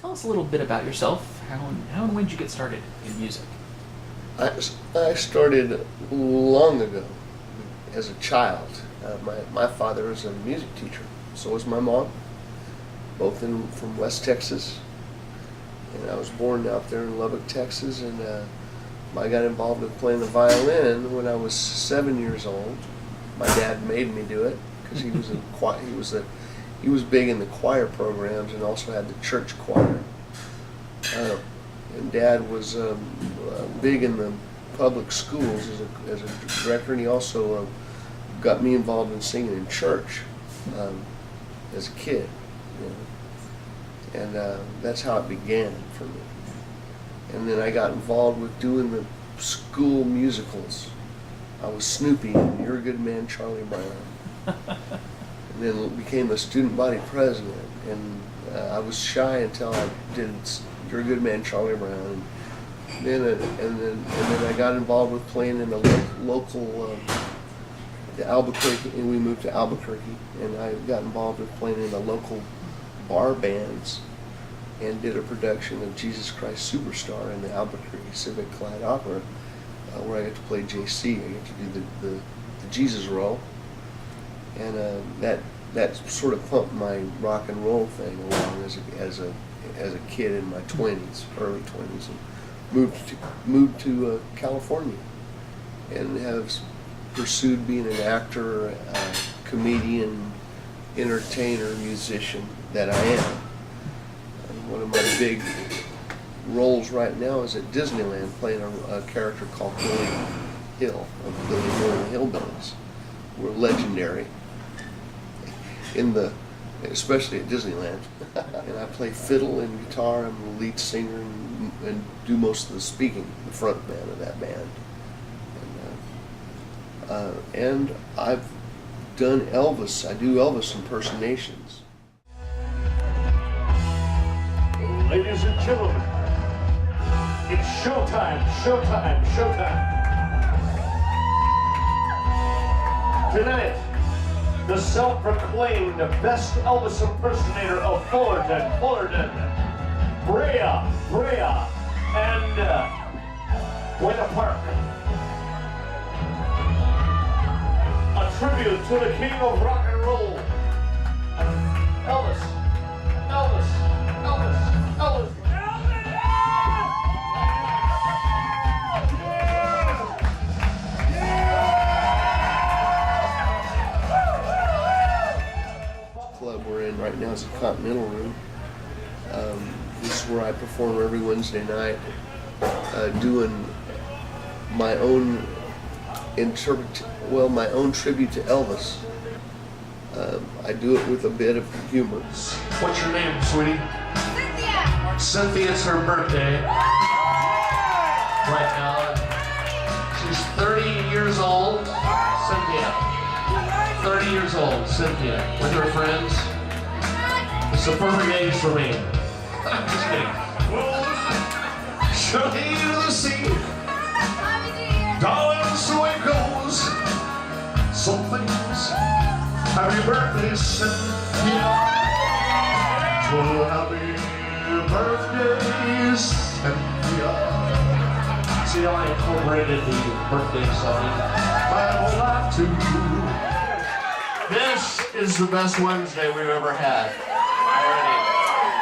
tell us a little bit about yourself. How and when did you get started in music? I started long ago as a child. My father was a music teacher. So was my mom, both from West Texas. And I was born out there in Lubbock, Texas, and I got involved with playing the violin when I was 7 years old. My dad made me do it because he was he was big in the choir programs and also had the church choir. And Dad was big in the public schools as a director, and he also got me involved in singing in church as a kid. You know? And that's how it began for me. And then I got involved with doing the school musicals. I was Snoopy in You're a Good Man, Charlie Brown. And then became a student body president. And I was shy until I did You're a Good Man, Charlie Brown. And then I got involved with playing in the local, the Albuquerque, and we moved to Albuquerque. And I got involved with playing in the local bar bands and did a production of Jesus Christ Superstar in the Albuquerque Civic Clyde Opera, where I got to play JC. I got to do the Jesus role, and that sort of pumped my rock and roll thing along as a kid in my 20s, early 20s, and moved to California, and have pursued being an actor, comedian, entertainer, musician that I am. And one of my big roles right now is at Disneyland, playing a character called Billy Hill, of Billy Hill and the Hillbillies. We're legendary, especially at Disneyland. And I play fiddle and guitar. I'm the lead singer and do most of the speaking, the front man of that band. And I've done Elvis. I do Elvis impersonations. Ladies and gentlemen, it's showtime, showtime, showtime. Tonight, the self-proclaimed best Elvis impersonator of Fullerton, Brea, and Buena Park. A tribute to the king of rock and roll, Elvis. Club we're in right now is the Continental Room. This is where I perform every Wednesday night, doing my own my own tribute to Elvis. I do it with a bit of humor. What's your name, sweetie? Cynthia. Cynthia, it's her birthday. Right now. She's 30 years old. Cynthia. 30 years old, Cynthia, with her friends. It's the perfect age for me. I'm just kidding. Show me to the sea. Darling, so it goes. Some things. Happy birthday, Cynthia. Well, happy birthday, Cynthia. See how I incorporated the birthday song? I would like to. This is the best Wednesday we've ever had already.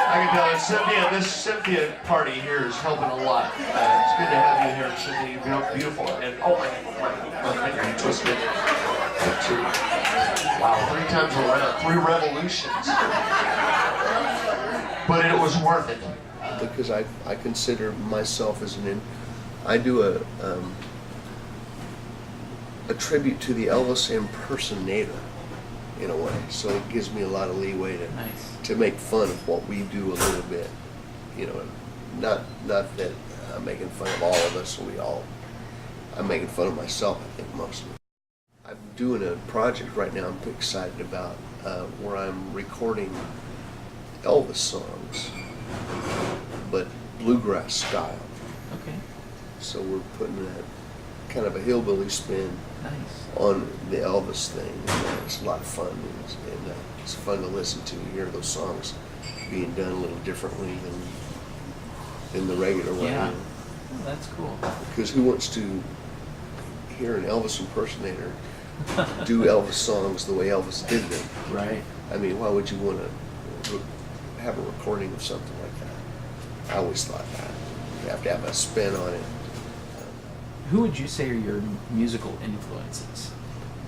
I can tell you, Cynthia, this Cynthia party here is helping a lot. It's good to have you here, Cynthia. You look beautiful. And oh my finger, you twisted. Wow, 3 times around, 3 revolutions. But it was worth it. Because I consider myself as I do a tribute to the Elvis impersonator in a way, so it gives me a lot of leeway to make fun of what we do a little bit, you know, not that I'm making fun of all of us. I'm making fun of myself, I think, mostly. I'm doing a project right now I'm excited about, where I'm recording Elvis songs, but bluegrass style. Okay. So we're putting that kind of a hillbilly spin Nice. on the Elvis thing. And it's a lot of fun, and it's fun to listen to. You hear those songs being done a little differently than the regular way. Yeah. Oh, that's cool. Because who wants to hear an Elvis impersonator do Elvis songs the way Elvis did them? Right. I mean, why would you want to have a recording of something like that? I always thought that. You have to have a spin on it. Who would you say are your musical influences?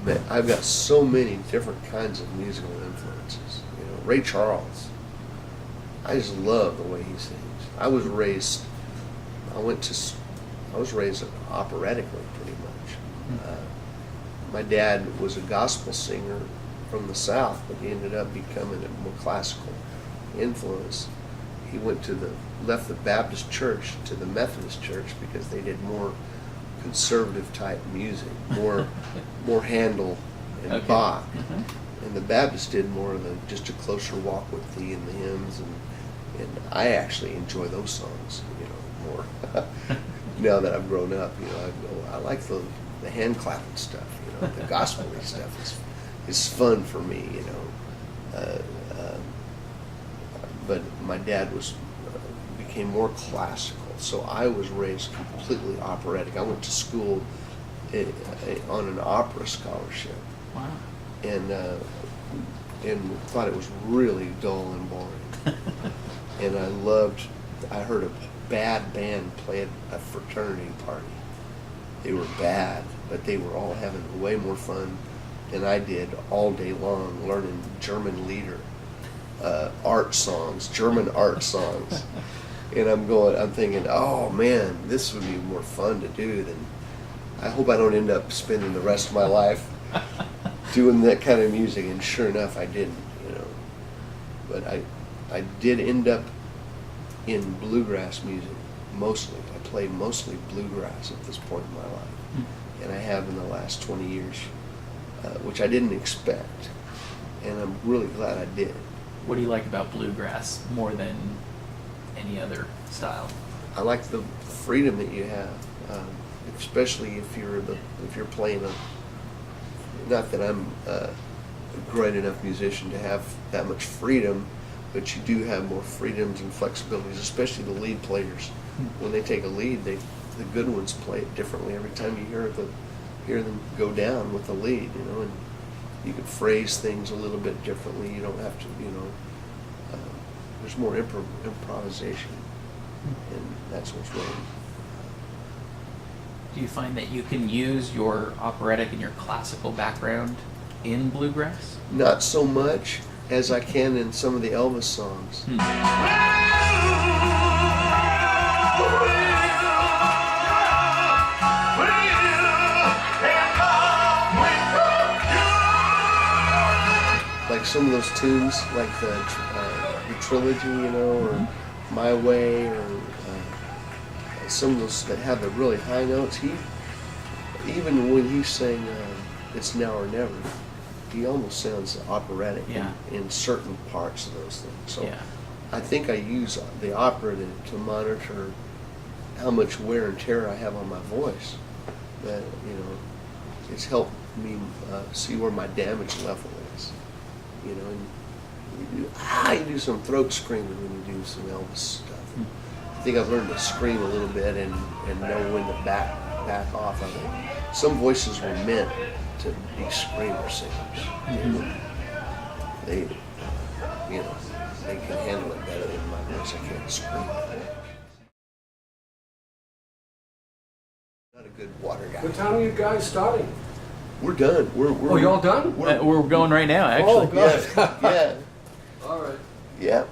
But I've got so many different kinds of musical influences. You know, Ray Charles. I just love the way he sings. I was raised operatically, pretty much. My dad was a gospel singer from the South, but he ended up becoming a more classical influence. He left the Baptist church to the Methodist church because they did more conservative type music, more Handel and Okay. Bach. Mm-hmm. And the Baptists did more of just a closer walk with thee and the hymns, and I actually enjoy those songs, more. Now that I've grown up, I like the hand clapping stuff, the gospel-y stuff is fun for me, but my dad became more classical, so I was raised completely operatic. I went to school on an opera scholarship. Wow. And thought it was really dull and boring. And I heard a bad band play at a fraternity party. They were bad, but they were all having way more fun than I did all day long, learning German lieder, German art songs. And I'm thinking, oh man, this would be more fun to do than, I hope I don't end up spending the rest of my life doing that kind of music. And sure enough, I didn't, but I did end up in bluegrass music mostly. I play mostly bluegrass at this point in my life, and I have in the last 20 years, which I didn't expect, and I'm really glad I did. What do you like about bluegrass more than any other style? I like the freedom that you have, especially if you're playing not that I'm a great enough musician to have that much freedom, but you do have more freedoms and flexibilities, especially the lead players. When they take a lead, the good ones play it differently every time you hear them go down with the lead, and you can phrase things a little bit differently. You don't have to, there's more improvisation, and that's what's really. Do you find that you can use your operatic and your classical background in bluegrass? Not so much as I can in some of the Elvis songs. Like some of those tunes, like the Trilogy, or My Way, or some of those that have the really high notes. Even when he sang It's Now or Never, he almost sounds operatic in certain parts of those things. So I think I use the opera to monitor how much wear and tear I have on my voice. That it's helped me see where my damage level is. And you do some throat screaming when you do some Elvis stuff. I think I've learned to scream a little bit and know when to back off of it. Some voices were meant to be screamer singers. They can handle it better than my voice. I can't scream. Not a good water guy. What time are you guys starting? We're done. Oh, you all done? We're going right now, actually. Oh, God. Yeah. All right. Yeah.